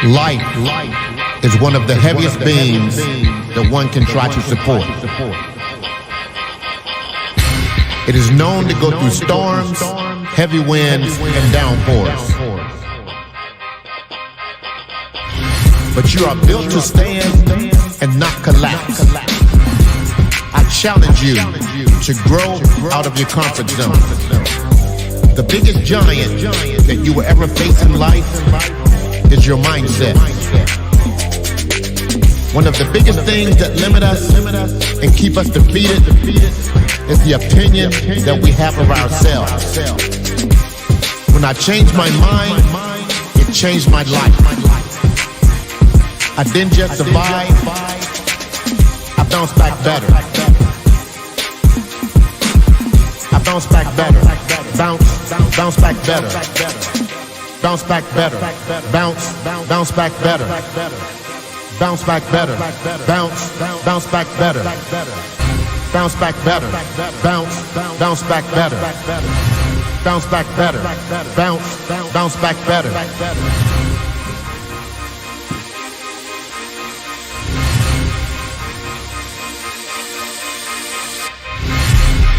Life is one of the heaviest beings that one can try to support. It is known to go through storms, heavy winds, and downpours. But you are built to stand and not collapse. I challenge you to grow out of your comfort zone. The biggest giant that you will ever face in life is your mindset. One of the biggest things that limit us and keep us defeated is the opinion that we have of ourselves. When I changed my mind, it changed my life. I didn't just survive, I bounced back better. I bounced back better. Bounce back better. Bounce back better. Bounce back better. Bounce back better. Bounce back better. Bounce back better. Bounce back better. Bounce back better. Bounce back better.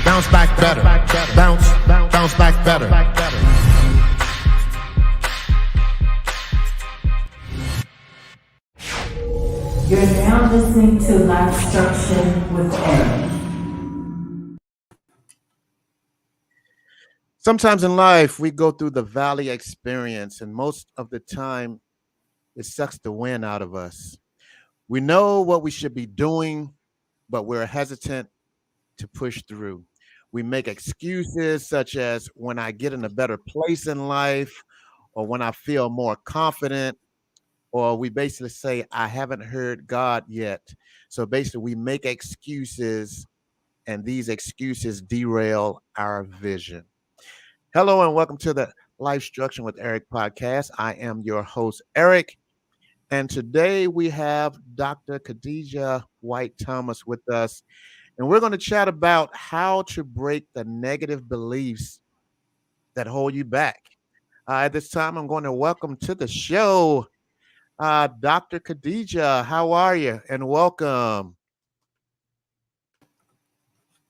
Bounce back better. Bounce back better. You're now listening to LifeStruction with Eric. Sometimes in life, we go through the valley experience, and most of the time, it sucks the wind out of us. We know what we should be doing, but we're hesitant to push through. We make excuses such as when I get in a better place in life, or when I feel more confident, or we basically say, I haven't heard God yet. So basically, we make excuses, and these excuses derail our vision. Hello, and welcome to the LifeStruction with Eric podcast. I am your host, Eric, and today we have Dr. Khadijia White-Thomas with us, and we're going to chat about how to break the negative beliefs that hold you back. At this time, I'm going to welcome to the show Dr. Khadijia. How are you? And welcome.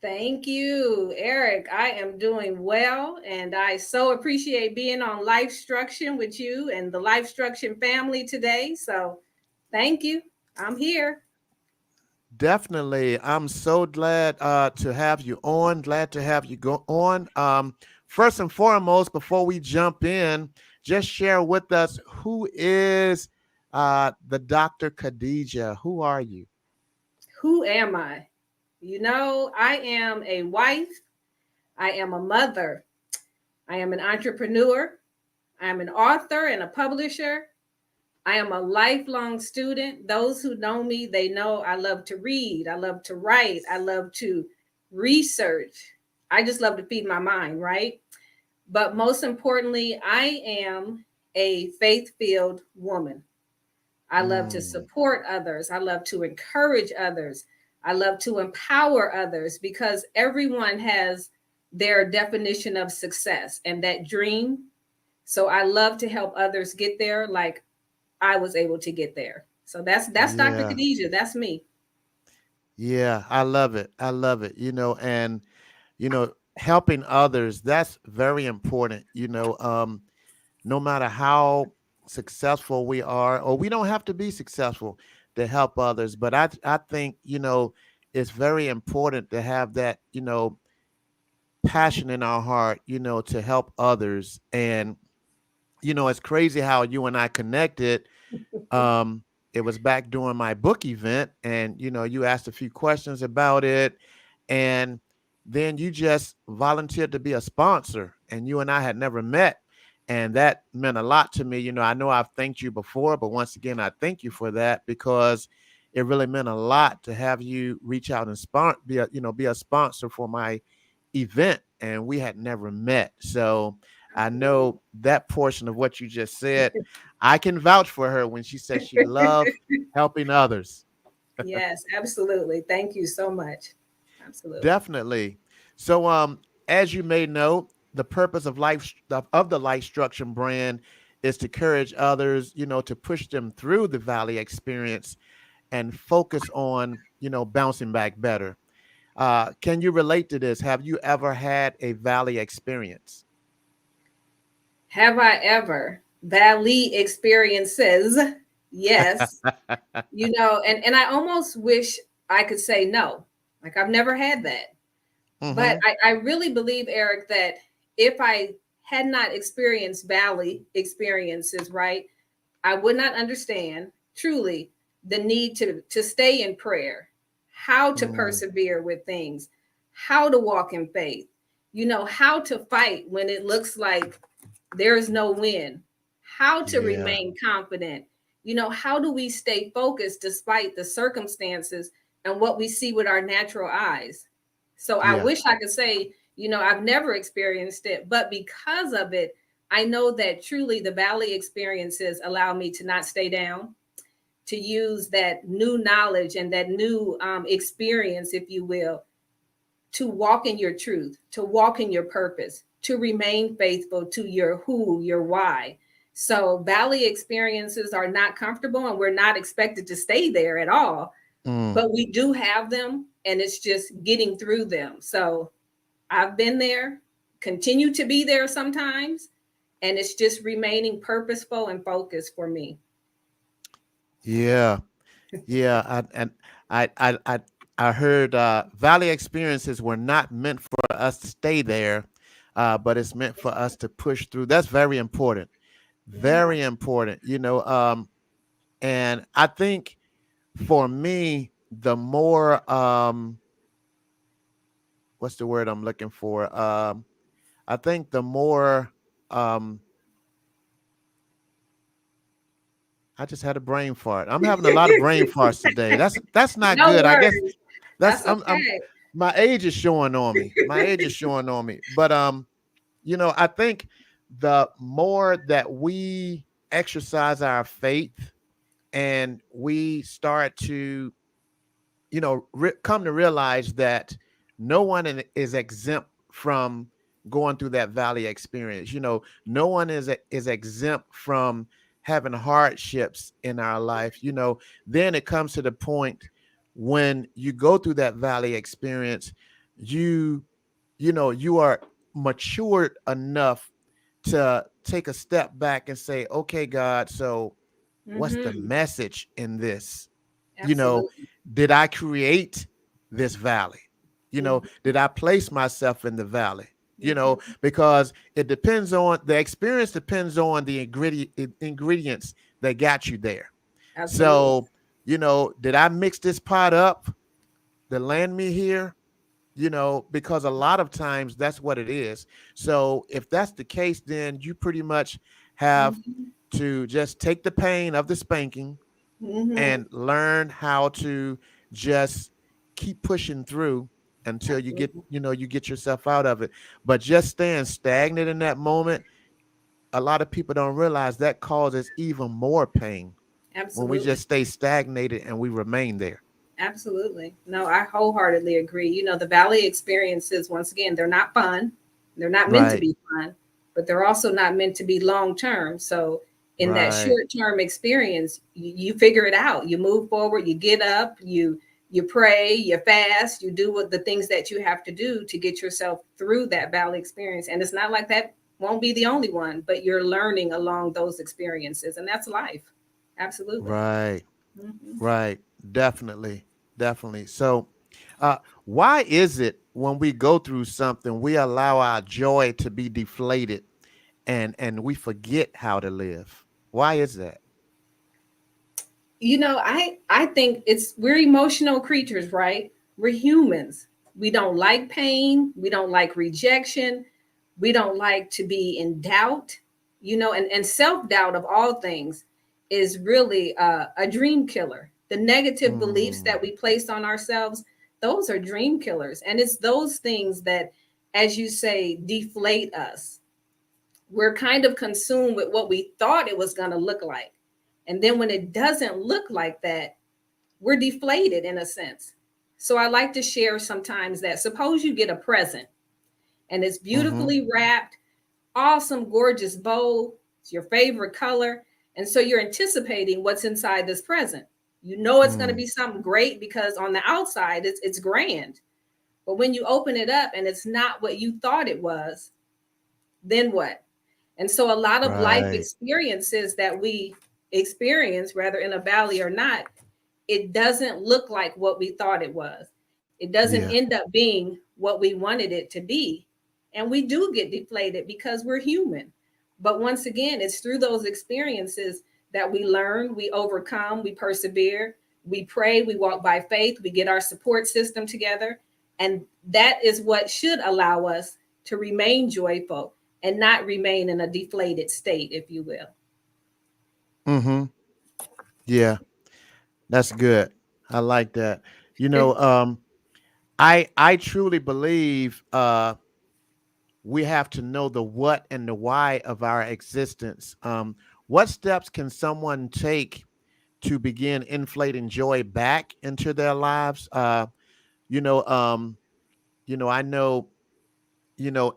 Thank you, Eric. I am doing well, and I so appreciate being on LifeStruction with you and the LifeStruction family today. So thank you. I'm here. Definitely. I'm so glad to have you on. Glad to have you go on. First and foremost, before we jump in, just share with us who is the Dr. Khadijia. Who are you? Who am I? You know, I am a wife. I am a mother. I am an entrepreneur. I am an author and a publisher. I am a lifelong student. Those who know me, they know I love to read. I love to write. I love to research. I just love to feed my mind, right? But most importantly, I am a faith-filled woman. I love to support others. I love to encourage others. I love to empower others because everyone has their definition of success and that dream. So I love to help others get there like I was able to get there. So that's Dr. Khadijia. That's me. Yeah, I love it. I love it. Helping others, that's very important. No matter how successful we are, or we don't have to be successful to help others. But I think, it's very important to have that, passion in our heart, to help others. And, it's crazy how you and I connected. It was back during my book event, and, you asked a few questions about it, and then you just volunteered to be a sponsor, and you and I had never met. And that meant a lot to me. I know I've thanked you before, but once again, I thank you for that because it really meant a lot to have you reach out and be a sponsor for my event. And we had never met. So I know that portion of what you just said, I can vouch for her when she said she loved helping others. Yes, absolutely. Thank you so much. Absolutely. Definitely. So, as you may know, the purpose of the LifeStruction brand is to encourage others, to push them through the valley experience and focus on, bouncing back better. Can you relate to this? Have you ever had a valley experience? Have I ever? Valley experiences. Yes. And I almost wish I could say no. Like I've never had that. But Mm-hmm. I really believe, Eric, that if I had not experienced valley experiences, right, I would not understand truly the need to stay in prayer, how to Mm, persevere with things, how to walk in faith, how to fight when it looks like there is no win, how to yeah. remain confident, how do we stay focused despite the circumstances and what we see with our natural eyes. So I Yeah. wish I could say, I've never experienced it, but because of it, I know that truly the valley experiences allow me to not stay down, to use that new knowledge and that new experience, if you will, to walk in your truth, to walk in your purpose, to remain faithful to your who, your why. So, valley experiences are not comfortable and we're not expected to stay there at all, Mm, but we do have them and it's just getting through them. So, I've been there, continue to be there sometimes, and it's just remaining purposeful and focused for me. yeah. Yeah. I heard valley experiences were not meant for us to stay there, but it's meant for us to push through. That's very important. Yeah. Very important. And I think for me, the more what's the word I'm looking for? I think the more um I just had a brain fart. I'm having a lot of brain farts today. That's not No good. I guess worries. that's That's I'm okay. my age is showing on me. My age is showing on me. But I think the more that we exercise our faith and we start to come to realize that no one is exempt from going through that valley experience. No one is exempt from having hardships in our life. Then it comes to the point when you go through that valley experience, you you are matured enough to take a step back and say, okay, God, so what's the Mm-hmm. message in this? you know Absolutely. did I create this valley? Did I place myself in the valley? Mm-hmm. Because it depends on the experience, depends on the ingredients that got you there. Absolutely. So did I mix this pot up to land me here? Because a lot of times that's what it is. So if that's the case, then you pretty much have Mm-hmm. to just take the pain of the spanking Mm-hmm. and learn how to just keep pushing through until you get Absolutely. you get yourself out of it. But just staying stagnant in that moment, a lot of people don't realize that causes even more pain when we Absolutely. just stay stagnated and we remain there. Absolutely. No, I wholeheartedly agree. The valley experiences, once again, they're not fun. They're not meant to Right. be fun, but they're also not meant to be long term. So, in that Right. short term experience, you figure it out. You move forward, you get up, you pray, you fast, you do what the things that you have to do to get yourself through that valley experience. And it's not like that won't be the only one, but you're learning along those experiences, and that's life. Absolutely. Right. Mhm. Right. Definitely. Definitely. So why is it when we go through something we allow our joy to be deflated and we forget how to live? Why is that? I think we're emotional creatures, right? We're humans. We don't like pain, we don't like rejection, we don't like to be in doubt. And self-doubt of all things is really a dream killer. The negative beliefs Mm, that we place on ourselves, those are dream killers, and it's those things that, as you say, deflate us. We're kind of consumed with what we thought it was going to look like. And then when it doesn't look like that, we're deflated in a sense. So I like to share sometimes that suppose you get a present and it's mm-hmm. beautifully wrapped, awesome, gorgeous bow, It's your favorite color. And so you're anticipating what's inside this present. You know it's going to be something great because on the outside it's grand. But when you open it up and it's not what you thought it was, then what? And so a lot of life Right. experiences that we experience, whether in a valley or not, it doesn't look like what we thought it was. It doesn't Yeah. end up being what we wanted it to be. And we do get deflated because we're human. But once again, it's through those experiences that we learn, we overcome, we persevere, we pray, we walk by faith, we get our support system together. And that is what should allow us to remain joyful and not remain in a deflated state, if you will. Mm-hmm. Yeah, that's good. I like that. You know, I truly believe we have to know the what and the why of our existence. What steps can someone take to begin inflating joy back into their lives? You know, I know,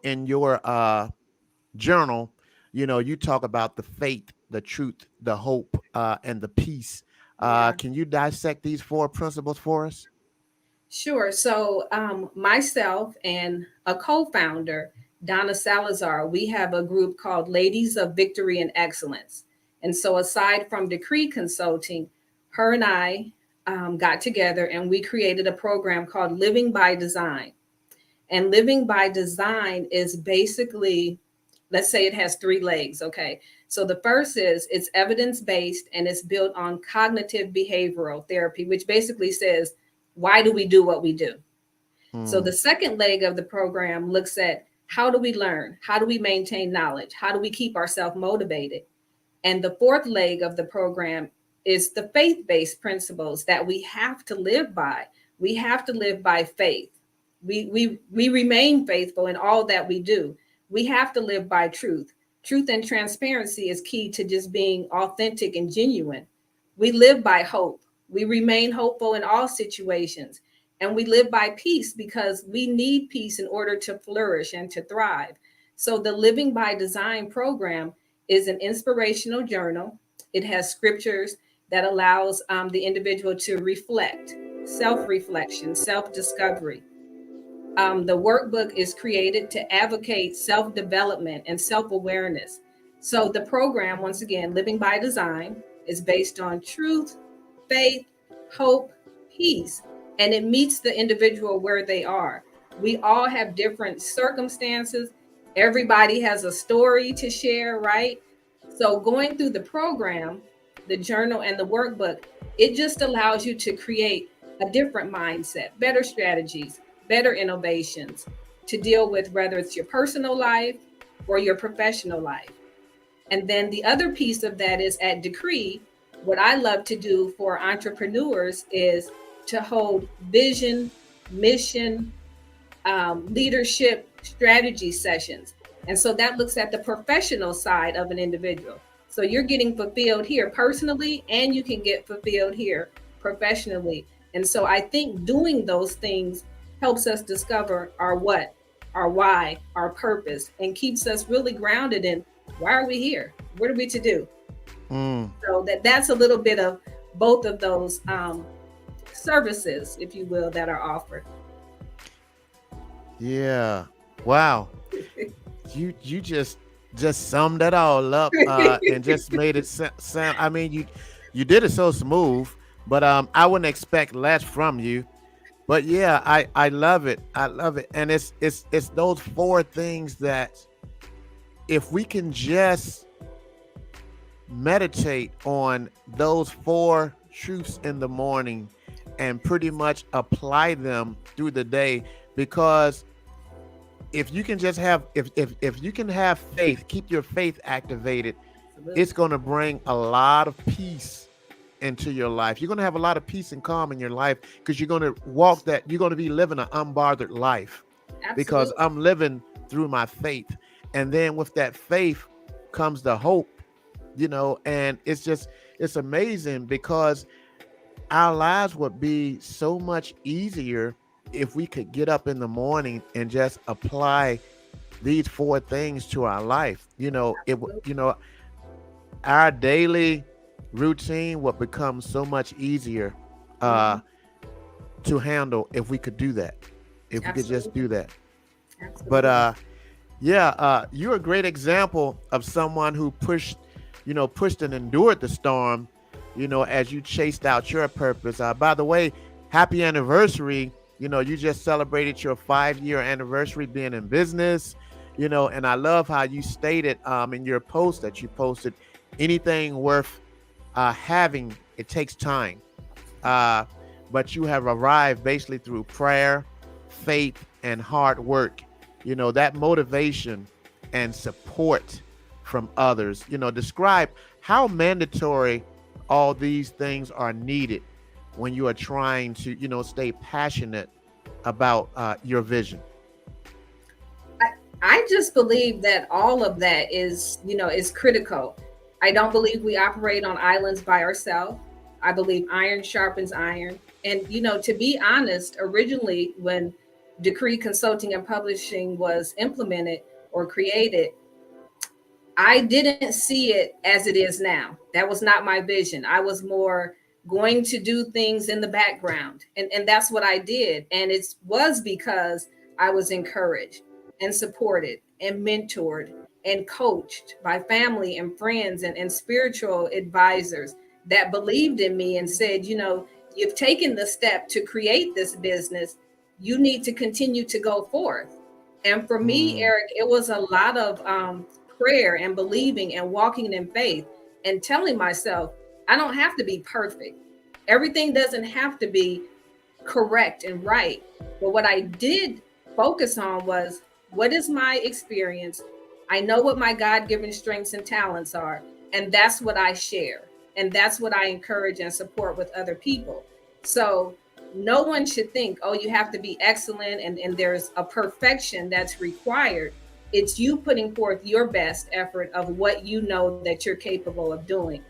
in your journal, you talk about the faith, the truth, the hope, and the peace. Yeah. Can you dissect these four principles for us? Sure. So, myself and a co founder, Donna Salazar, we have a group called Ladies of Victory and Excellence. And so, aside from decree consulting, her and I got together and we created a program called Living by Design. And Living by Design is basically, let's say it has three legs. Okay. So, the first is it's evidence based and it's built on cognitive behavioral therapy, which basically says, why do we do what we do? So Mm, the second leg of the program looks at how do we learn? How do we maintain knowledge? How do we keep ourselves motivated? And the fourth leg of the program is the faith-based principles that we have to live by. We have to live by faith. We remain faithful in all that we do. We have to live by truth. Truth and transparency is key to just being authentic and genuine. We live by hope. We remain hopeful in all situations. And we live by peace because we need peace in order to flourish and to thrive. So the Living by Design program is an inspirational journal. It has scriptures that allows the individual to reflect, self-reflection, self-discovery. The workbook is created to advocate self-development and self-awareness. So the program, once again, Living by Design, is based on truth, faith, hope, peace, and it meets the individual where they are. We all have different circumstances. Everybody has a story to share, right? So going through the program, the journal and the workbook, it just allows you to create a different mindset, better strategies, better innovations to deal with whether it's your personal life or your professional life. And then the other piece of that is at Decree, what I love to do for entrepreneurs is to hold vision, mission, leadership strategy sessions. And so that looks at the professional side of an individual. So you're getting fulfilled here personally, and you can get fulfilled here professionally. And so I think doing those things helps us discover our what, our why, our purpose, and keeps us really grounded in why are we here? What are we to do? mm, So that's a little bit of both of those services, if you will, that are offered. yeah. Wow. You just summed it all up and just made it sound. I mean, you did it so smooth, but I wouldn't expect less from you. But yeah, I love it. I love it, and it's those four things that if we can just meditate on those four truths in the morning and pretty much apply them through the day, because if you can just have if you can have faith, keep your faith activated, Absolutely. it's going to bring a lot of peace into your life. You're going to have a lot of peace and calm in your life because you're going to you're going to be living an unbothered life because Absolutely. I'm living through my faith. And then with that faith comes the hope, and it's amazing because our lives would be so much easier if we could get up in the morning and just apply these four things to our life. It would, our daily routine would become so much easier Mhm. to handle if we could do that. If we could just do Absolutely. that. But Absolutely. yeah, you're a great example of someone who pushed and endured the storm, as you chased out your purpose. By the way, happy anniversary. You just celebrated your 5-year anniversary being in business, and I love how you stated in your post that you posted anything worth having, it takes time. Uh, but you have arrived basically through prayer, faith, and hard work. That motivation and support from others. Describe how mandatory all these things are needed when you are trying to, stay passionate about your vision. I, I just believe that all of that is critical. I don't believe we operate on islands by ourselves. I believe iron sharpens iron. And, to be honest, originally when Decree Consulting and Publishing was implemented or created, I didn't see it as it is now. That was not my vision. I was more going to do things in the background. And that's what I did. And it was because I was encouraged and supported and mentored and coached by family and friends and spiritual advisors that believed in me and said, you've taken the step to create this business. You need to continue to go forth. And for me, Mm, Eric, it was a lot of prayer and believing and walking in faith and telling myself, I don't have to be perfect. Everything doesn't have to be correct and right. But what I did focus on was, what is my experience? I know what my God given strengths and talents are. And that's what I share. And that's what I encourage and support with other people. So no one should think, oh, you have to be excellent and there's a perfection that's required. It's you putting forth your best effort of what you know that you're capable of doing.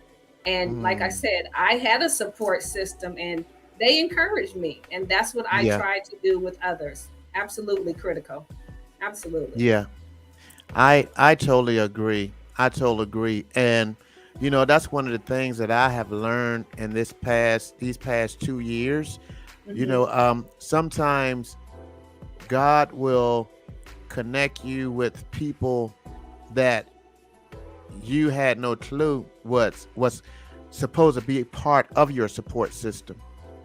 And like I mm, said, I had a support system and they encouraged me. And that's what I yeah, try to do with others. Absolutely critical. Absolutely. yeah. I totally agree. I totally agree. And that's one of the things that I have learned in these past 2 years. Hmm. Sometimes God will connect you with people that you had no clue was supposed to be a part of your support system.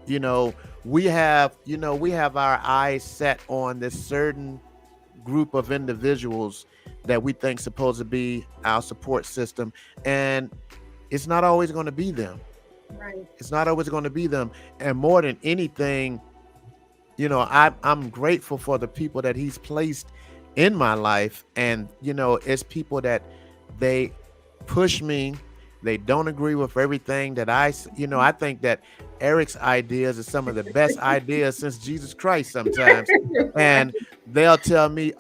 You know, we have our eyes set on this certain group of individuals that we think supposed to be our support system, and it's not always going to be them. Right. It's not always going to be them. And more than anything, I'm grateful for the people that he's placed in my life. And, it's people that they push me. They don't agree with everything that I think that Eric's ideas are some of the best ideas since Jesus Christ sometimes. Right. And they'll tell me,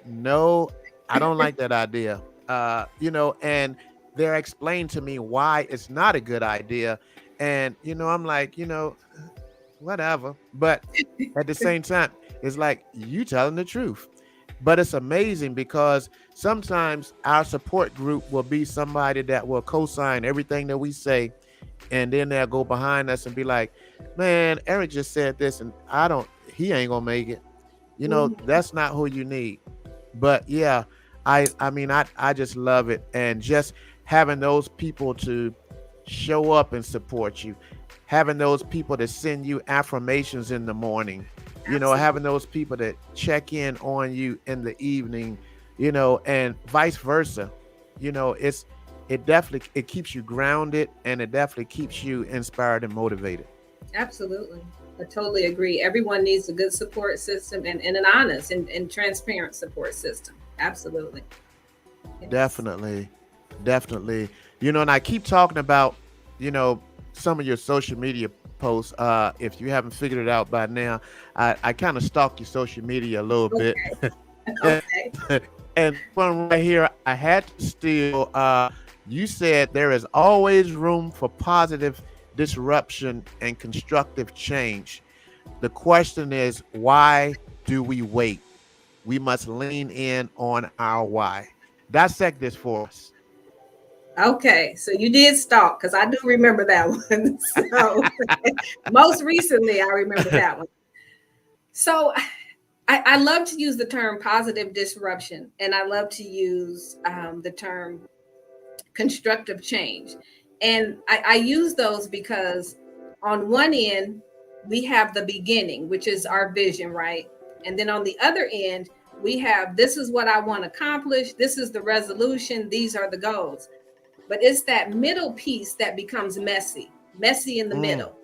no, I don't like that idea. And they're explaining to me why it's not a good idea. And, I'm like, whatever. But at the same time, it's like you telling the truth. But it's amazing because sometimes our support group will be somebody that will co-sign everything that we say, and then they'll go behind us and be like, "Man, Eric just said this, and he ain't gonna make it." Mhm. That's not who you need. But yeah, I mean, I just love it, and just having those people to show up and support you, having those people to send you affirmations in the morning, having Absolutely. those people that check in on you in the evening, and vice versa. It keeps you grounded, and it definitely keeps you inspired and motivated. Absolutely. I totally agree. Everyone needs a good support system and an honest and transparent support system. Absolutely. Yes. Definitely, definitely. And I keep talking about, you know, some of your social media posts. If you haven't figured it out by now, I kind of stalk your social media a little bit. Okay. Okay. And one right here, I had to steal. You said there is always room for positive disruption and constructive change. The question is, why do we wait? We must lean in on our why. Dissect this for us. Okay, so you did stalk because I do remember that one. So most recently, I remember that one. So I love to use the term positive disruption, and I love to use the term constructive change. And I use those because on one end, we have the beginning, which is our vision, right? And then on the other end, we have this is what I want to accomplish, this is the resolution, these are the goals. But it's that middle piece that becomes messy in the Mm, middle.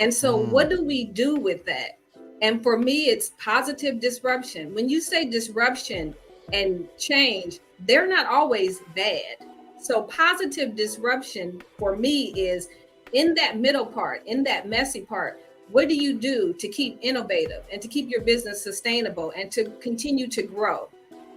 And so, mm, what do we do with that? And for me, it's positive disruption. When you say disruption and change, they're not always bad. So, positive disruption for me is in that middle part, in that messy part. What do you do to keep innovative and to keep your business sustainable and to continue to grow?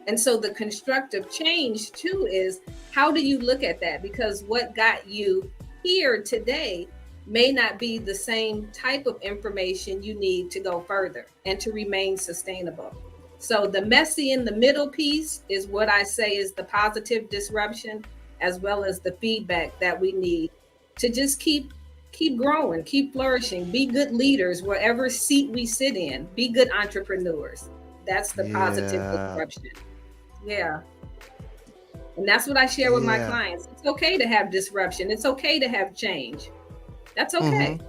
And so the constructive change too is how do you look at that? Because what got you here today may not be the same type of information you need to go further and to remain sustainable. So the messy in the middle piece is what I say is the positive disruption, as well as the feedback that we need to just keep growing, keep flourishing, be good leaders wherever seat we sit in, be good entrepreneurs. That's the positive yeah, disruption. Yeah. And that's what I share with my yeah. clients. It's okay to have disruption. It's okay to have change. That's okay. Mm-hmm.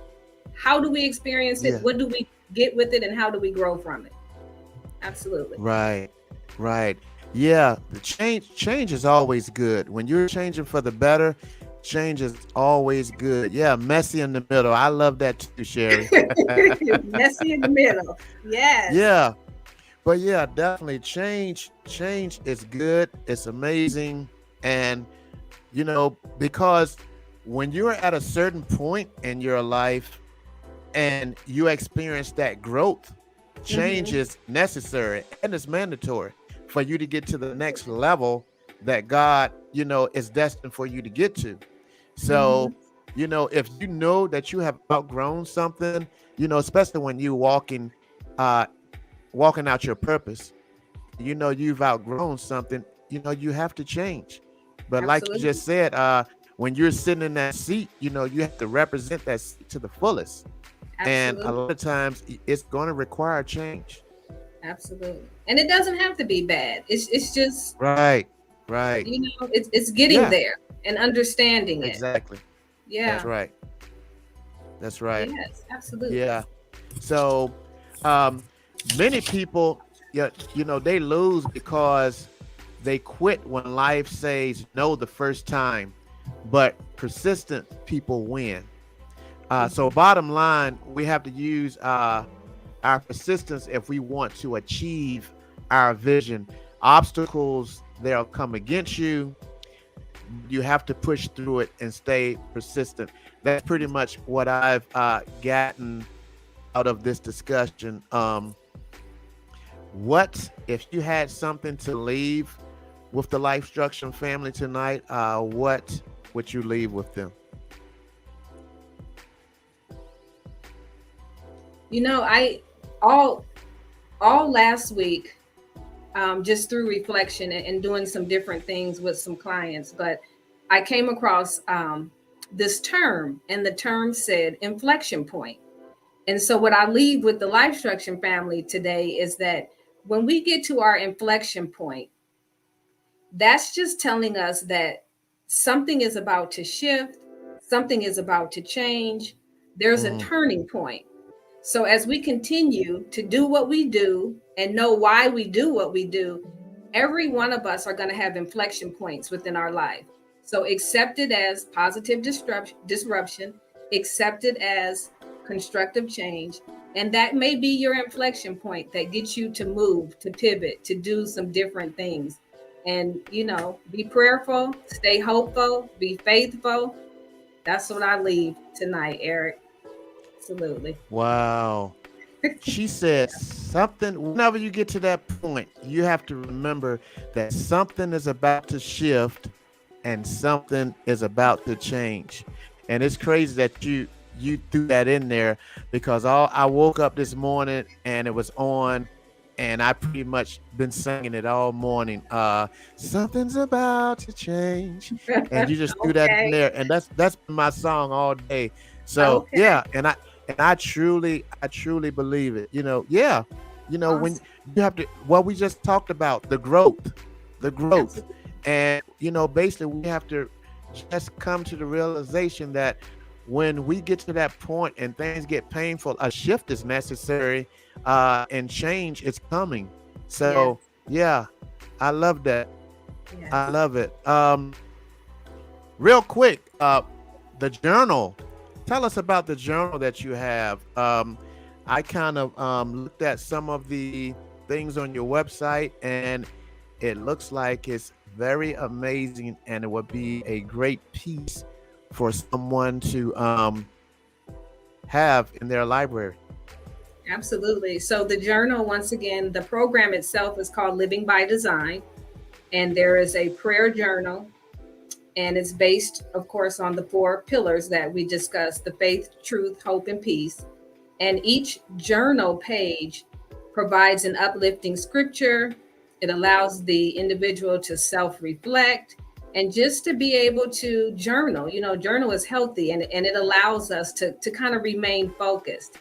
How do we experience it? Yeah. What do we get with it? And how do we grow from it? Absolutely. Right. Right. Yeah. The change is always good. When you're changing for the better, change is always good. Yeah. Messy in the middle. I love that too, Sherry. Messy in the middle. Yes. Yeah. But yeah, definitely change is good. It's amazing. And because when you're at a certain point in your life and you experience that growth, change Mm-hmm. is necessary and it's mandatory for you to get to the next level that God, is destined for you to get to. Mm-hmm. So, if you know that you have outgrown something, especially when you uh walking out your purpose, you've outgrown something, you have to change. But like you Absolutely. just said, when you're sitting in that seat, you have to represent that seat to the fullest. And a Absolutely. lot of times it's going to require change. Absolutely. And it doesn't have to be bad. It's just, Right. Right. it's getting Yeah, there and understanding it. exactly. That's Yeah. right. That's right. Yes, absolutely. Yeah. So, um, many people, yeah, they lose because they quit when life says no the first time, but persistent people win. So Mhm. bottom line, we have to use our persistence if we want to achieve our vision. Obstacles, they'll come against you. You have to push through it and stay persistent. That's pretty much what I've gotten out of this discussion. What if you had something to leave with the LifeStruction family tonight? What would you leave with them? I all all last week, just through reflection and doing some different things with some clients, but I came across this term, and the term said inflection point. And so, what I leave with the LifeStruction family today is that when we get to our inflection point, that's just telling us that something is about to shift, something is about to change. There's a Mm, turning point. So, as we continue to do what we do and know why we do what we do, every one of us are going to have inflection points within our life. So, accept it as positive disruption, accept it as constructive change. And that may be your inflection point that gets you to move, to pivot, to do some different things. And, be prayerful, stay hopeful, be faithful. That's what I leave tonight, Eric. Absolutely. wow. She said something. Whenever you get to that point, you have to remember that something is about to shift and something is about to change. And it's crazy that you threw that in there because I woke up this morning and it was on. and I pretty much been singing it all morning. Something's about to change, and you just threw that in Okay. there, and that's been my song all day. So Okay. yeah, and I truly believe it. Yeah, when Awesome. you have to, what we just talked about, the growth, Absolutely. and basically we have to just come to the realization that when we get to that point and things get painful, a shift is necessary, and change is coming. Yes. So yeah, I love that. I Yes. love it. Real quick, the journal. Tell us about the journal that you have. I kind of looked at some of the things on your website, and it looks like it's very amazing, and it would be a great piece for someone to have in their library. Absolutely. So the journal, once again, the program itself is called Living by Design, and there is a prayer journal, and it's based, of course, on the four pillars that we discussed: the faith, truth, hope, and peace. And each journal page provides an uplifting scripture. It allows the individual to self reflect and just to be able to journal. Journal is healthy, and it allows us to kind of remain focused.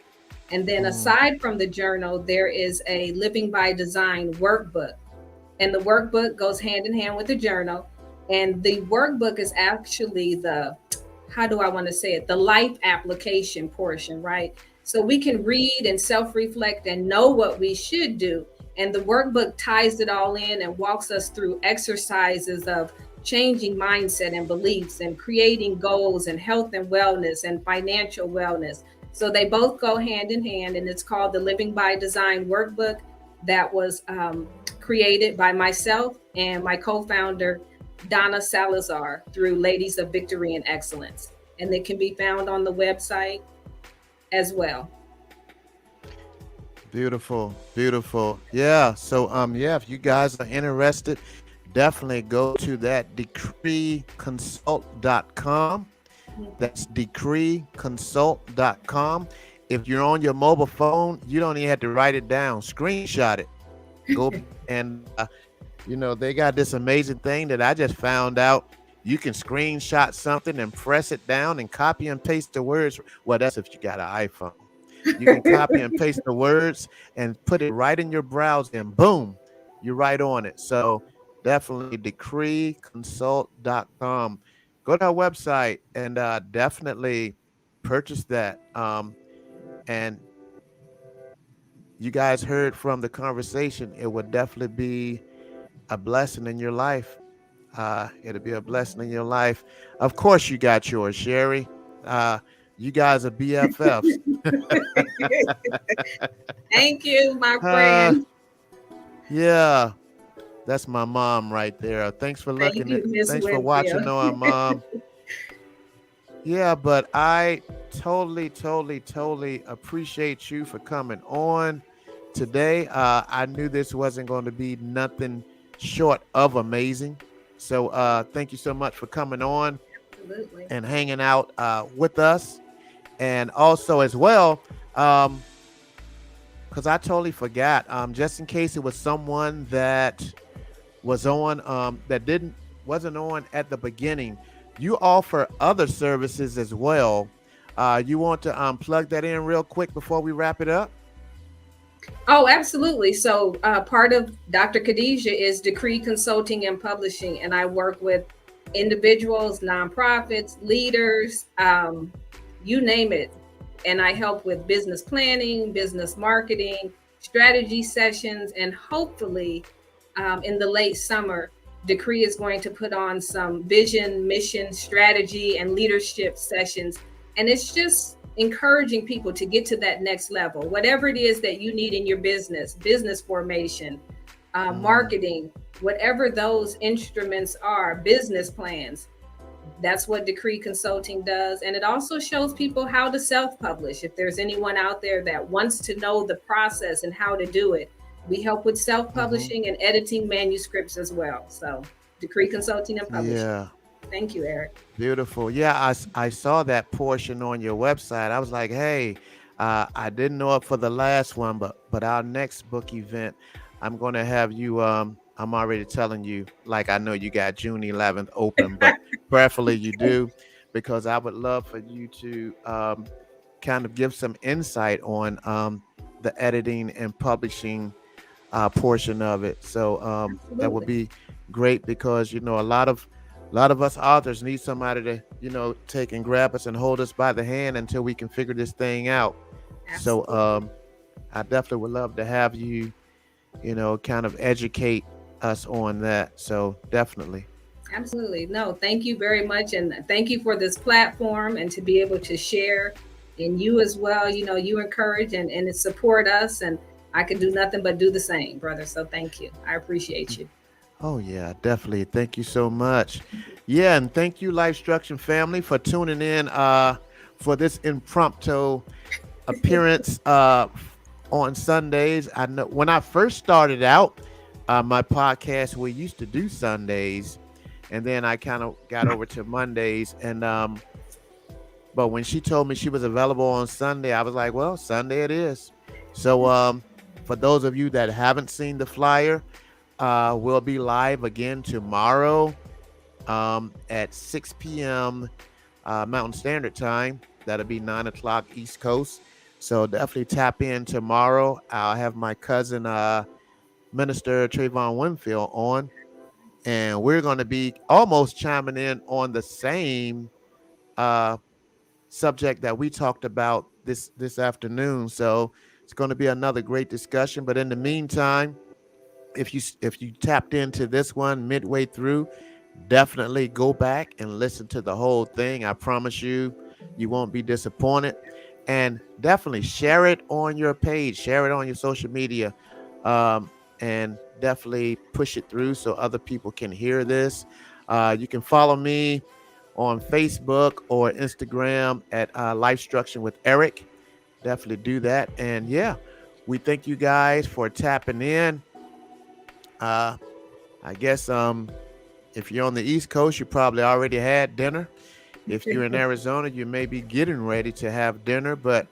And then Mm, aside from the journal, there is a Living by Design workbook. And the workbook goes hand in hand with the journal. And the workbook is actually how do I want to say it? The life application portion, right? So we can read and self reflect and know what we should do. And the workbook ties it all in and walks us through exercises of changing mindset and beliefs and creating goals and health and wellness and financial wellness. So they both go hand in hand, and it's called the Living by Design Workbook, that was created by myself and my co founder, Donna Salazar, through Ladies of Victory and Excellence. And they can be found on the website as well. beautiful, beautiful. Yeah. So yeah, if you guys are interested, definitely go to that decreeconsult.com. That's decreeconsult.com. If you're on your mobile phone, you don't even have to write it down. Screenshot it. Go and they got this amazing thing that I just found out. You can screenshot something and press it down and copy and paste the words. Well, that's if you got an iPhone. You can copy and paste the words and put it right in your browser, and boom, you're right on it. So definitely decreeconsult.com. Go to our website and definitely purchase that. And you guys heard from the conversation, it would definitely be a blessing in your life. It'll be a blessing in your life. Of course, you got yours, Sherry. Uh, you guys are BFFs. Thank you, my uh, friend. yeah, that's my mom right there. Thanks for Thank looking you, at. Miss Thanks for Winfield. watching on, Mom. Yeah, but I totally appreciate you for coming on today. I knew this wasn't going to be nothing short of amazing. So thank you so much for coming on Absolutely. and hanging out with us. And also as well, because I totally forgot, just in case it was someone that was on that didn't wasn't on at the beginning, you offer other services as well. You want to plug that in real quick before we wrap it up? Oh, absolutely. So, part of Dr. Khadijia is Decree Consulting and Publishing, and I work with individuals, nonprofits, leaders, you name it. And I help with business planning, business marketing, strategy sessions, and hopefully, in the late summer, Decree is going to put on some vision, mission, strategy, and leadership sessions. And it's just encouraging people to get to that next level, whatever it is that you need in your business formation, Mm, marketing, whatever those instruments are, business plans. That's what Decree Consulting does. And it also shows people how to self publish. If there's anyone out there that wants to know the process and how to do it, we help with self hmm. publishing and editing manuscripts as well. So, Decree Consulting and Publishing. Yeah, Thank you, Eric. beautiful. Yeah, I saw that portion on your website. I was like, hey, I didn't know it for the last one, but our next book event, I'm going to have you. I'm already telling you, like I know you got June 11th open, but prayerfully you do, because I would love for you to kind of give some insight on the editing and publishing portion of it. So that would Absolutely. be great, because a lot of us authors need somebody to take and grab us and hold us by the hand until we can figure this thing out. So Absolutely. I definitely would love to have you, kind of educate us on that. So definitely. Absolutely. No, thank you very much. And thank you for this platform and to be able to share. And you as well, you encourage and support us. And I can do nothing but do the same, brother. So thank you. I appreciate you. Oh yeah, definitely. Thank you so much. Yeah, and thank you, LifeStruction family, for tuning in for this impromptu appearance on Sundays. I know when I first started out my podcast, we used to do Sundays, and then I kind of got over to Mondays. And but when she told me she was available on Sunday, I was like, well, Sunday it is. So for those of you that haven't seen the flyer, we'll be live again tomorrow at 6 p.m. Mountain Standard Time. That'll be 9 o'clock East Coast. So definitely tap in tomorrow. I'll have my cousin, Minister Trayvon Winfield, on, and we're going to be almost chiming in on the same uh, subject that we talked about this afternoon. So it's going to be another great discussion. But in the meantime, if you tapped into this one midway through, definitely go back and listen to the whole thing. I promise you won't be disappointed. And definitely share it on your page, share it on your social media, and definitely push it through so other people can hear this. You can follow me on Facebook or Instagram at LifeStruction with Eric. Definitely do that. And yeah, we thank you guys for tapping in. I guess if you're on the East Coast, you probably already had dinner. If you're in Arizona, you may be getting ready to have dinner. But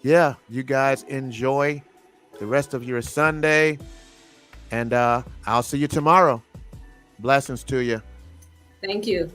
yeah, you guys enjoy the rest of your Sunday, and I'll see you tomorrow. Blessings to you. Thank you.